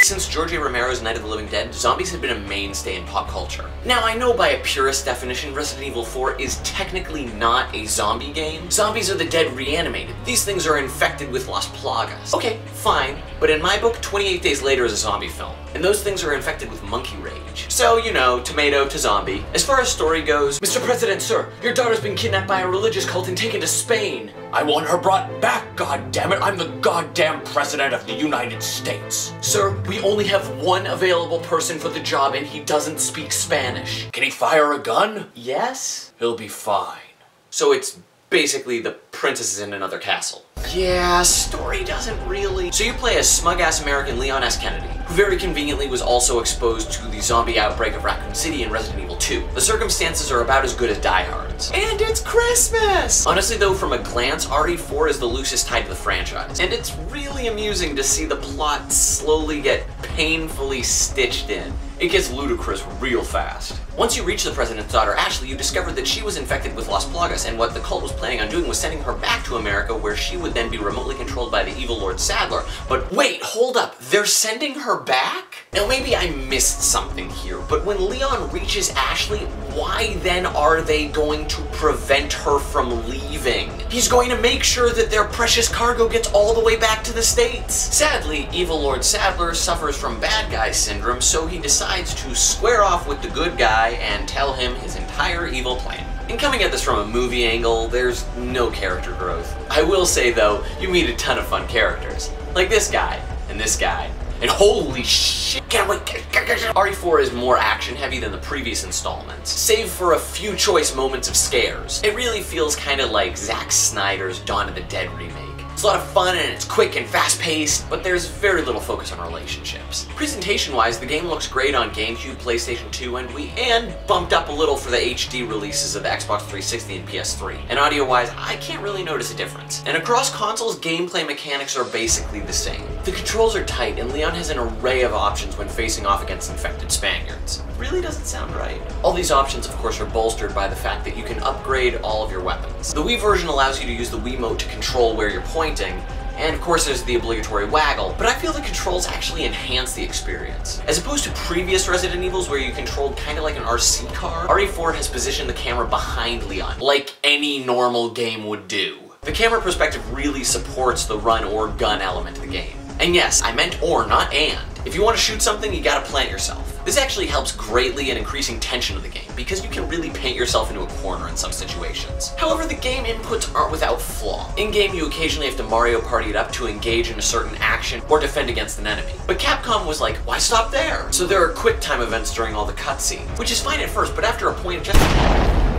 Since George A. Romero's Night of the Living Dead, zombies have been a mainstay in pop culture. Now, I know by a purist definition, Resident Evil 4 is technically not a zombie game. Zombies are the dead reanimated. These things are infected with Las Plagas. Okay, fine, but in my book, 28 Days Later is a zombie film, and those things are infected with monkey rage. So, you know, tomato to zombie. As far as story goes, Mr. President, sir, your daughter's been kidnapped by a religious cult and taken to Spain. I want her brought back, goddammit! I'm the goddamn President of the United States! Sir, we only have one available person for the job and he doesn't speak Spanish. Can he fire a gun? Yes? He'll be fine. So it's basically the princess is in another castle. Yeah, story doesn't really... So you play as smug-ass American Leon S. Kennedy, who very conveniently was also exposed to the zombie outbreak of Raccoon City in Resident Evil 2. The circumstances are about as good as Die Hard's. And it's Christmas! Honestly though, from a glance, RE4 is the loosest tied to the franchise. And it's really amusing to see the plot slowly get painfully stitched in. It gets ludicrous real fast. Once you reach the President's daughter, Ashley, you discover that she was infected with Las Plagas, and what the cult was planning on doing was sending her back to America, where she would then be remotely controlled by the evil Lord Sadler. But wait, hold up, they're sending her back? Now maybe I missed something here, but when Leon reaches Ashley, why then are they going to prevent her from leaving? He's going to make sure that their precious cargo gets all the way back to the States. Sadly, evil Lord Sadler suffers from bad guy syndrome, so he decides to square off with the good guy and tell him his entire evil plan. And coming at this from a movie angle, there's no character growth. I will say though, you meet a ton of fun characters. Like this guy, and this guy. And holy shit, can't wait. RE4 is more action heavy than the previous installments, save for a few choice moments of scares. It really feels kinda like Zack Snyder's Dawn of the Dead remake. It's a lot of fun and it's quick and fast-paced, but there's very little focus on relationships. Presentation-wise, the game looks great on GameCube, PlayStation 2, and Wii, and bumped up a little for the HD releases of the Xbox 360 and PS3. And audio-wise, I can't really notice a difference. And across consoles, gameplay mechanics are basically the same. The controls are tight, and Leon has an array of options when facing off against infected Spaniards. It really doesn't sound right. All these options, of course, are bolstered by the fact that you can upgrade all of your weapons. The Wii version allows you to use the Wiimote to control where you're pointing, and of course there's the obligatory waggle, but I feel the controls actually enhance the experience. As opposed to previous Resident Evils where you controlled kinda like an RC car, RE4 has positioned the camera behind Leon, like any normal game would do. The camera perspective really supports the run or gun element of the game. And yes, I meant or, not and. If you want to shoot something, you gotta plant yourself. This actually helps greatly in increasing tension of the game, because you can really paint yourself into a corner in some situations. However, the game inputs aren't without flaw. In-game, you occasionally have to Mario Party it up to engage in a certain action or defend against an enemy. But Capcom was like, why stop there? So there are quick time events during all the cutscenes, which is fine at first, but after a point it just...